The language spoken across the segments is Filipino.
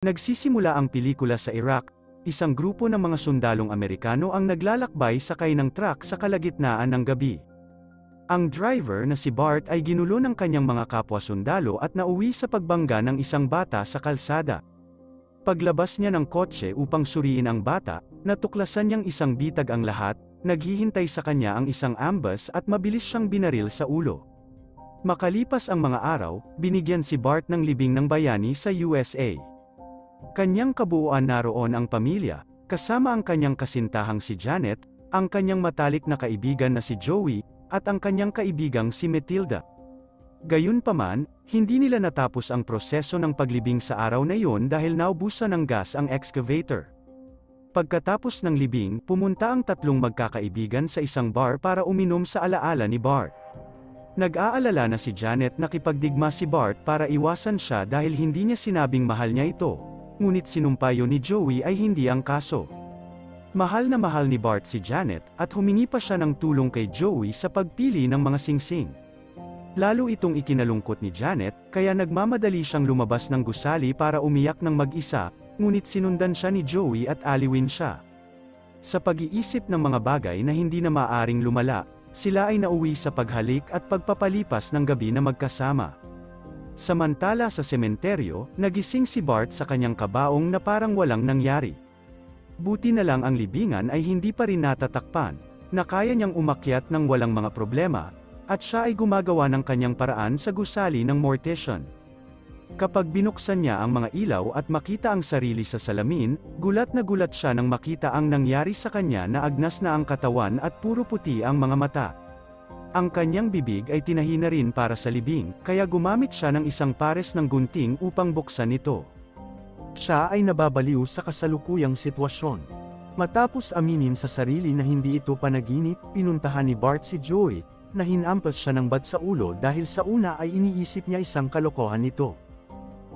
Nagsisimula ang pelikula sa Iraq, isang grupo ng mga sundalong Amerikano ang naglalakbay sakay ng truck sa kalagitnaan ng gabi. Ang driver na si Bart ay ginulo ng kanyang mga kapwa sundalo at nauwi sa pagbangga ng isang bata sa kalsada. Paglabas niya ng kotse upang suriin ang bata, natuklasan niyang isang bitag ang lahat, naghihintay sa kanya ang isang ambas at mabilis siyang binaril sa ulo. Makalipas ang mga araw, binigyan si Bart ng libing ng bayani sa USA. Kanyang kabuuan naroon ang pamilya, kasama ang kanyang kasintahang si Janet, ang kanyang matalik na kaibigan na si Joey, at ang kanyang kaibigang si Matilda. Gayunpaman, hindi nila natapos ang proseso ng paglibing sa araw na iyon dahil naubusan ng gas ang excavator. Pagkatapos ng libing, pumunta ang tatlong magkakaibigan sa isang bar para uminom sa alaala ni Bart. Nag-aalala na si Janet na nakipagdigma si Bart para iwasan siya dahil hindi niya sinabing mahal niya ito. Ngunit sinumpayo ni Joey ay hindi ang kaso. Mahal na mahal ni Bart si Janet, at humingi pa siya ng tulong kay Joey sa pagpili ng mga singsing. Lalo itong ikinalungkot ni Janet, kaya nagmamadali siyang lumabas ng gusali para umiyak ng mag-isa, ngunit sinundan siya ni Joey at aliwin siya. Sa pag-iisip ng mga bagay na hindi na maaring lumala, sila ay nauwi sa paghalik at pagpapalipas ng gabi na magkasama. Samantala sa sementeryo, nagising si Bart sa kanyang kabaong na parang walang nangyari. Buti na lang ang libingan ay hindi pa rin natatakpan, na kaya niyang umakyat ng walang mga problema, at siya ay gumagawa ng kanyang paraan sa gusali ng mortician. Kapag binuksan niya ang mga ilaw at makita ang sarili sa salamin, gulat na gulat siya nang makita ang nangyari sa kanya na agnas na ang katawan at puro puti ang mga mata. Ang kanyang bibig ay tinahi na rin para sa libing, kaya gumamit siya ng isang pares ng gunting upang buksan ito. Siya ay nababaliw sa kasalukuyang sitwasyon. Matapos aminin sa sarili na hindi ito panaginip, pinuntahan ni Bart si Joey, na hinampas siya ng bat sa ulo dahil sa una ay iniisip niya isang kalokohan nito.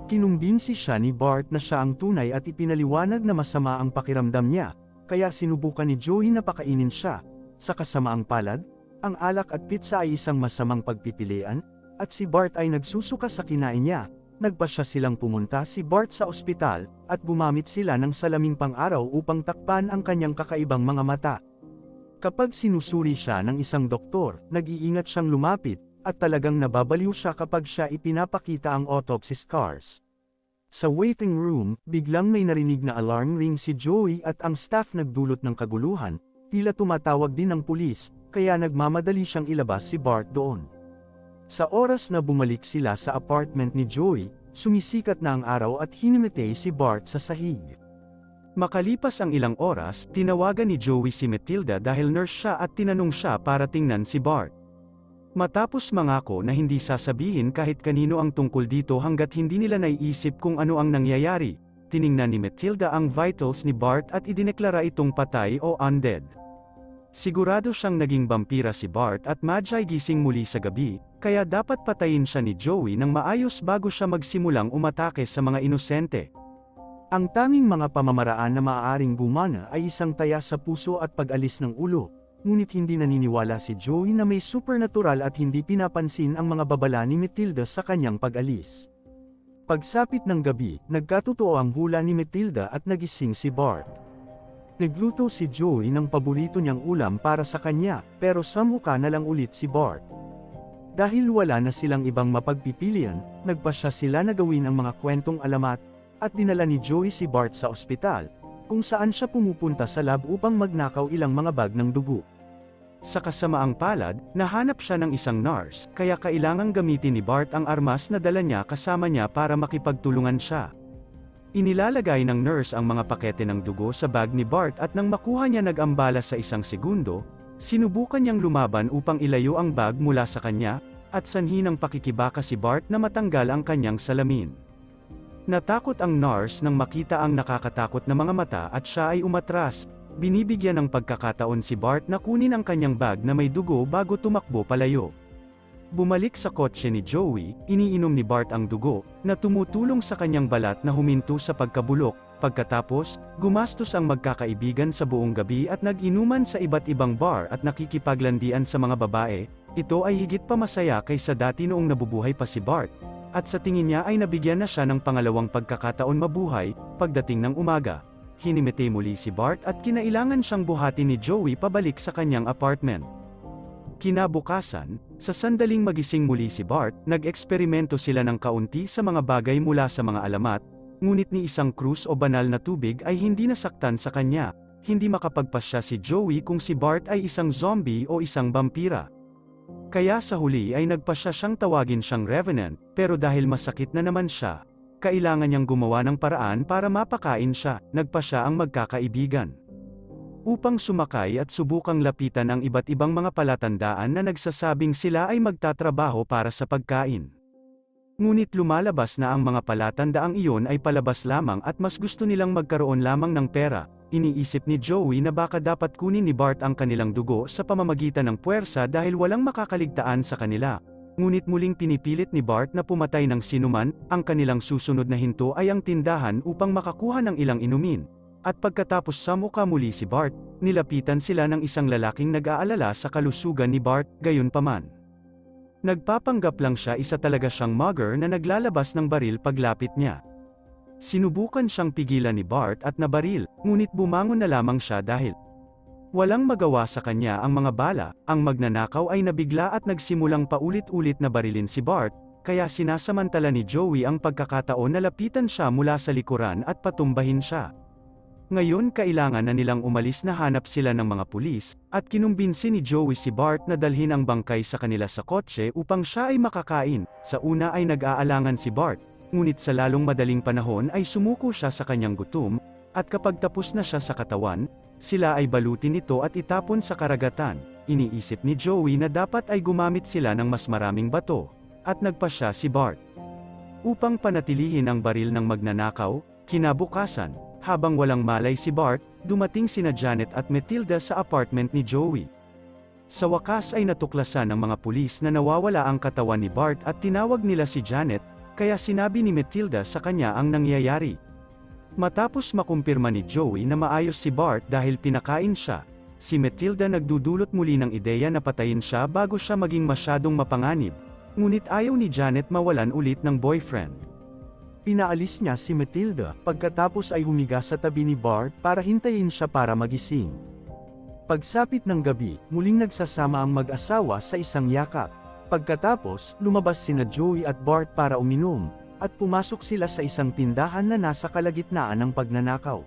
Kinumbinsi siya ni Bart na siya ang tunay at ipinaliwanag na masama ang pakiramdam niya, kaya sinubukan ni Joey na pakainin siya. Sa kasamaang palad, ang alak at pizza ay isang masamang pagpipilian, at si Bart ay nagsusuka sa kinain niya. Nagpasya silang pumunta si Bart sa ospital, at gumamit sila ng salaming pang-araw upang takpan ang kanyang kakaibang mga mata. Kapag sinusuri siya ng isang doktor, nag-iingat siyang lumapit, at talagang nababaliw siya kapag siya ipinapakita ang autopsy scars. Sa waiting room, biglang may narinig na alarm ring si Joey at ang staff nagdulot ng kaguluhan, tila tumatawag din ng pulis, kaya nagmamadali siyang ilabas si Bart doon. Sa oras na bumalik sila sa apartment ni Joey, sumisikat na ang araw at hinimatay si Bart sa sahig. Makalipas ang ilang oras, tinawagan ni Joey si Matilda dahil nurse siya at tinanong siya para tingnan si Bart. Matapos mangako na hindi sasabihin kahit kanino ang tungkol dito hanggat hindi nila naiisip kung ano ang nangyayari, tiningnan ni Matilda ang vitals ni Bart at idineklara itong patay o undead. Sigurado siyang naging vampira si Bart at madya'y gising muli sa gabi, kaya dapat patayin siya ni Joey ng maayos bago siya magsimulang umatake sa mga inosente. Ang tanging mga pamamaraan na maaaring gumana ay isang taya sa puso at pag-alis ng ulo, ngunit hindi naniniwala si Joey na may supernatural at hindi pinapansin ang mga babala ni Matilda sa kanyang pag-alis. Pagsapit ng gabi, nagkatotoo ang hula ni Matilda at nagising si Bart. Nagluto si Joey ng paborito niyang ulam para sa kanya, pero samuka na lang ulit si Bart. Dahil wala na silang ibang mapagpipilian, nagpasya sila na gawin ang mga kwentong alamat, at dinala ni Joey si Bart sa ospital, kung saan siya pumupunta sa lab upang magnakaw ilang mga bag ng dugo. Sa kasamaang palad, nahanap siya ng isang nurse, kaya kailangang gamitin ni Bart ang armas na dala niya kasama niya para makipagtulungan siya. Inilalagay ng nurse ang mga pakete ng dugo sa bag ni Bart at nang makuha niya nag-ambala sa isang segundo, sinubukan niyang lumaban upang ilayo ang bag mula sa kanya, at sanhi ng pakikibaka si Bart na matanggal ang kanyang salamin. Natakot ang nurse nang makita ang nakakatakot na mga mata at siya ay umatras, binibigyan ng pagkakataon si Bart na kunin ang kanyang bag na may dugo bago tumakbo palayo. Bumalik sa kotse ni Joey, iniinom ni Bart ang dugo, na tumutulong sa kanyang balat na huminto sa pagkabulok. Pagkatapos, gumastos ang magkakaibigan sa buong gabi at nag-inuman sa iba't ibang bar at nakikipaglandian sa mga babae. Ito ay higit pa masaya kaysa dati noong nabubuhay pa si Bart. At sa tingin niya ay nabigyan na siya ng pangalawang pagkakataon mabuhay. Pagdating ng umaga, hinimete muli si Bart at kinailangan siyang buhatin ni Joey pabalik sa kanyang apartment. Kinabukasan, sa sandaling magising muli si Bart, nag-eksperimento sila ng kaunti sa mga bagay mula sa mga alamat, ngunit ni isang krus o banal na tubig ay hindi nasaktan sa kanya. Hindi makapagpasya si Joey kung si Bart ay isang zombie o isang vampira. Kaya sa huli ay nagpasya siyang tawagin siyang Revenant, pero dahil masakit na naman siya, kailangan niyang gumawa ng paraan para mapakain siya. Nagpasya ang magkakaibigan upang sumakay at subukang lapitan ang iba't ibang mga palatandaan na nagsasabing sila ay magtatrabaho para sa pagkain. Ngunit lumalabas na ang mga palatandaang iyon ay palabas lamang at mas gusto nilang magkaroon lamang ng pera. Iniisip ni Joey na baka dapat kunin ni Bart ang kanilang dugo sa pamamagitan ng puwersa dahil walang makakaligtaan sa kanila. Ngunit muling pinipilit ni Bart na pumatay ng sinuman. Ang kanilang susunod na hinto ay ang tindahan upang makakuha ng ilang inumin. At pagkatapos samuka muli si Bart, nilapitan sila ng isang lalaking nag-aalala sa kalusugan ni Bart. Gayunpaman, nagpapanggap lang siya, isa talaga siyang mugger na naglalabas ng baril paglapit niya. Sinubukan siyang pigilan ni Bart at nabaril, ngunit bumangon na lamang siya dahil walang magawa sa kanya ang mga bala. Ang magnanakaw ay nabigla at nagsimulang paulit-ulit na barilin si Bart, kaya sinasamantala ni Joey ang pagkakataon na lapitan siya mula sa likuran at patumbahin siya. Ngayon kailangan na nilang umalis na hanap sila ng mga pulis, at kinumbinsi ni Joey si Bart na dalhin ang bangkay sa kanila sa kotse upang siya ay makakain. Sa una ay nag-aalangan si Bart, ngunit sa lalong madaling panahon ay sumuko siya sa kanyang gutom, at kapag tapos na siya sa katawan, sila ay balutin ito at itapon sa karagatan. Iniisip ni Joey na dapat ay gumamit sila ng mas maraming bato, at nagpasya si Bart upang panatilihin ang baril ng magnanakaw. Kinabukasan, habang walang malay si Bart, dumating sina Janet at Matilda sa apartment ni Joey. Sa wakas ay natuklasan ng mga pulis na nawawala ang katawan ni Bart at tinawag nila si Janet, kaya sinabi ni Matilda sa kanya ang nangyayari. Matapos makumpirma ni Joey na maayos si Bart dahil pinakain siya, si Matilda nagdudulot muli ng ideya na patayin siya bago siya maging masyadong mapanganib, ngunit ayaw ni Janet mawalan ulit ng boyfriend. Pinaalis niya si Matilda, pagkatapos ay humiga sa tabi ni Bart para hintayin siya para magising. Pagsapit ng gabi, muling nagsasama ang mag-asawa sa isang yakap. Pagkatapos, lumabas sina Joey at Bart para uminom, at pumasok sila sa isang tindahan na nasa kalagitnaan ng pagnanakaw.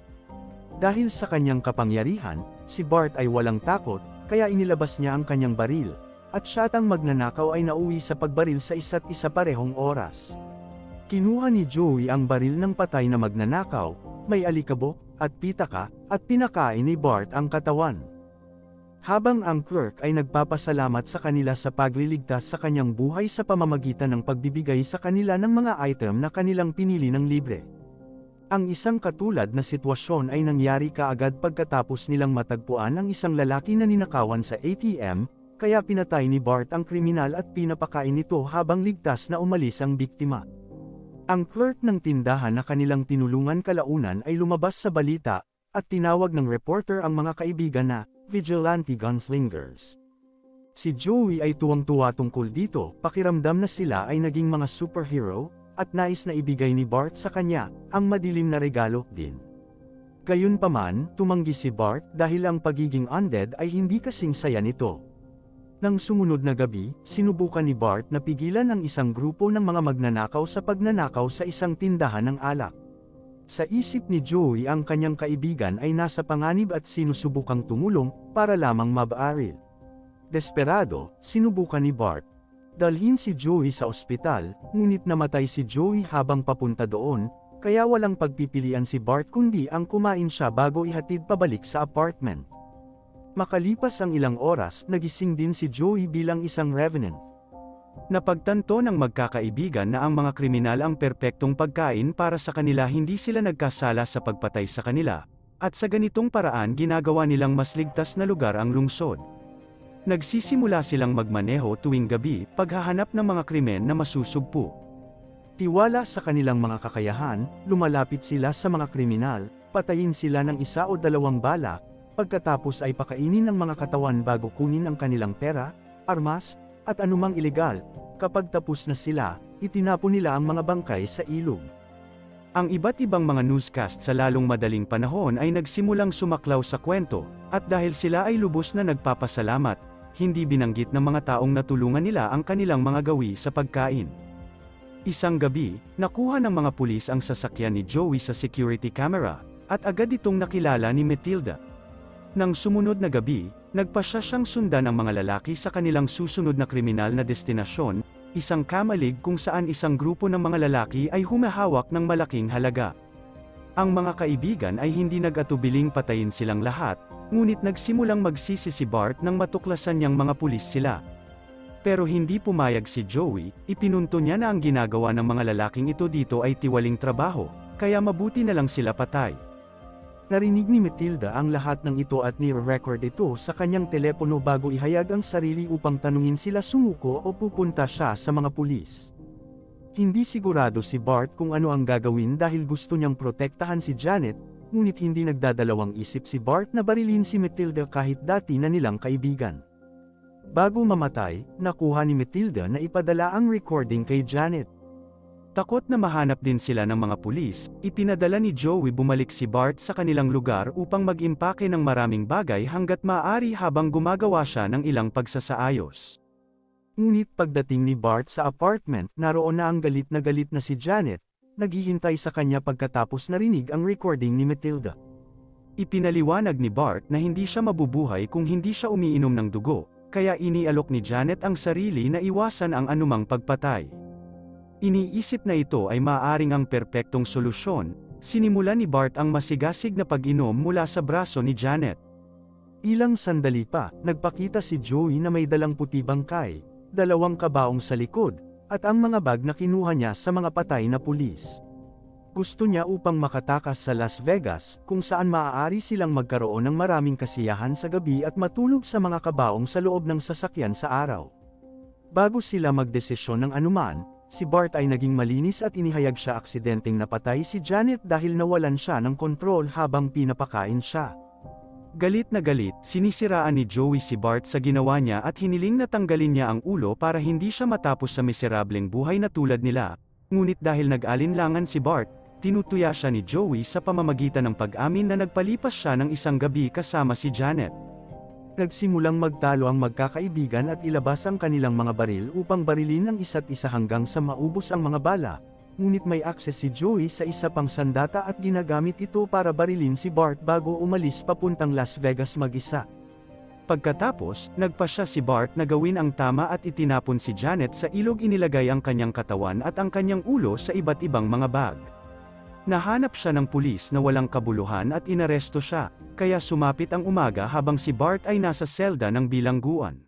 Dahil sa kanyang kapangyarihan, si Bart ay walang takot, kaya inilabas niya ang kanyang baril, at siya at ang magnanakaw ay nauwi sa pagbaril sa isa't isa parehong oras. Kinuha ni Joey ang baril ng patay na magnanakaw, may alikabok, at pitaka, at pinakain ni Bart ang katawan. Habang ang clerk ay nagpapasalamat sa kanila sa pagliligtas sa kanyang buhay sa pamamagitan ng pagbibigay sa kanila ng mga item na kanilang pinili ng libre. Ang isang katulad na sitwasyon ay nangyari kaagad pagkatapos nilang matagpuan ang isang lalaki na ninakawan sa ATM, kaya pinatay ni Bart ang kriminal at pinapakain nito habang ligtas na umalis ang biktima. Ang clerk ng tindahan na kanilang tinulungan kalaunan ay lumabas sa balita, at tinawag ng reporter ang mga kaibigan na vigilante gunslingers. Si Joey ay tuwang-tuwa tungkol dito, pakiramdam na sila ay naging mga superhero, at nais na ibigay ni Bart sa kanya ang madilim na regalo din. Gayunpaman, tumanggi si Bart dahil ang pagiging undead ay hindi kasing saya nito. Nang sumunod na gabi, sinubukan ni Bart na pigilan ang isang grupo ng mga magnanakaw sa pagnanakaw sa isang tindahan ng alak. Sa isip ni Joey ang kanyang kaibigan ay nasa panganib at sinusubukang tumulong para lamang mabaril. Desperado, sinubukan ni Bart dalhin si Joey sa ospital, ngunit namatay si Joey habang papunta doon, kaya walang pagpipilian si Bart kundi ang kumain siya bago ihatid pabalik sa apartment. Makalipas ang ilang oras, nagising din si Joey bilang isang revenant. Napagtanto ng magkakaibigan na ang mga kriminal ang perpektong pagkain para sa kanila, hindi sila nagkasala sa pagpatay sa kanila, at sa ganitong paraan ginagawa nilang mas ligtas na lugar ang lungsod. Nagsisimula silang magmaneho tuwing gabi, paghahanap ng mga krimen na masusugpo. Tiwala sa kanilang mga kakayahan, lumalapit sila sa mga kriminal, patayin sila ng isa o dalawang bala, pagkatapos ay pakainin ng mga katawan bago kunin ang kanilang pera, armas, at anumang ilegal. Kapag tapos na sila, itinapon nila ang mga bangkay sa ilog. Ang iba't ibang mga newscast sa lalong madaling panahon ay nagsimulang sumaklaw sa kwento, at dahil sila ay lubos na nagpapasalamat, hindi binanggit ng mga taong natulungan nila ang kanilang mga gawi sa pagkain. Isang gabi, nakuha ng mga pulis ang sasakyan ni Joey sa security camera, at agad itong nakilala ni Matilda. Nang sumunod na gabi, nagpasya siyang sundan ang mga lalaki sa kanilang susunod na kriminal na destinasyon, isang kamalig kung saan isang grupo ng mga lalaki ay humahawak ng malaking halaga. Ang mga kaibigan ay hindi nag-atubiling patayin silang lahat, ngunit nagsimulang magsisi si Bart nang matuklasan niyang mga pulis sila. Pero hindi pumayag si Joey, ipinunto niya na ang ginagawa ng mga lalaking ito dito ay tiwaling trabaho, kaya mabuti na lang sila patay. Narinig ni Matilda ang lahat ng ito at ni-record ito sa kanyang telepono bago ihayag ang sarili upang tanungin sila sumuko o pupunta siya sa mga pulis. Hindi sigurado si Bart kung ano ang gagawin dahil gusto niyang protektahan si Janet, ngunit hindi nagdadalawang isip si Bart na barilin si Matilda kahit dati na nilang kaibigan. Bago mamatay, nakuha ni Matilda na ipadala ang recording kay Janet. Takot na mahanap din sila ng mga pulis, ipinadala ni Joey bumalik si Bart sa kanilang lugar upang mag-impake ng maraming bagay hanggat maaari habang gumagawa siya ng ilang pagsasaayos. Ngunit pagdating ni Bart sa apartment, naroon na ang galit na si Janet, naghihintay sa kanya pagkatapos narinig ang recording ni Matilda. Ipinaliwanag ni Bart na hindi siya mabubuhay kung hindi siya umiinom ng dugo, kaya inialok ni Janet ang sarili na iwasan ang anumang pagpatay. Iniisip na ito ay maaaring ang perpektong solusyon, sinimula ni Bart ang masigasig na pag-inom mula sa braso ni Janet. Ilang sandali pa, nagpakita si Joey na may dalang puti bangkay, 2 kabaong sa likod, at ang mga bag na kinuha niya sa mga patay na pulis. Gusto niya upang makatakas sa Las Vegas, kung saan maaari silang magkaroon ng maraming kasiyahan sa gabi at matulog sa mga kabaong sa loob ng sasakyan sa araw. Bago sila magdesisyon ng anuman, si Bart ay naging malinis at inihayag siya aksidenteng napatay si Janet dahil nawalan siya ng kontrol habang pinapakain siya. Galit na galit, sinisiraan ni Joey si Bart sa ginawa niya at hiniling na tanggalin niya ang ulo para hindi siya matapos sa miserableng buhay na tulad nila, ngunit dahil nag-alinlangan si Bart, tinutuya siya ni Joey sa pamamagitan ng pag-amin na nagpalipas siya ng isang gabi kasama si Janet. Nagsimulang magtalo ang magkakaibigan at ilabas ang kanilang mga baril upang barilin ang isa't isa hanggang sa maubos ang mga bala, ngunit may akses si Joey sa isa pang sandata at ginagamit ito para barilin si Bart bago umalis papuntang Las Vegas mag-isa. Pagkatapos, nagpasya si Bart na gawin ang tama at itinapon si Janet sa ilog, inilagay ang kanyang katawan at ang kanyang ulo sa iba't ibang mga bag. Nahanap siya ng pulis na walang kabuluhan at inaresto siya, kaya sumapit ang umaga habang si Bart ay nasa selda ng bilangguan.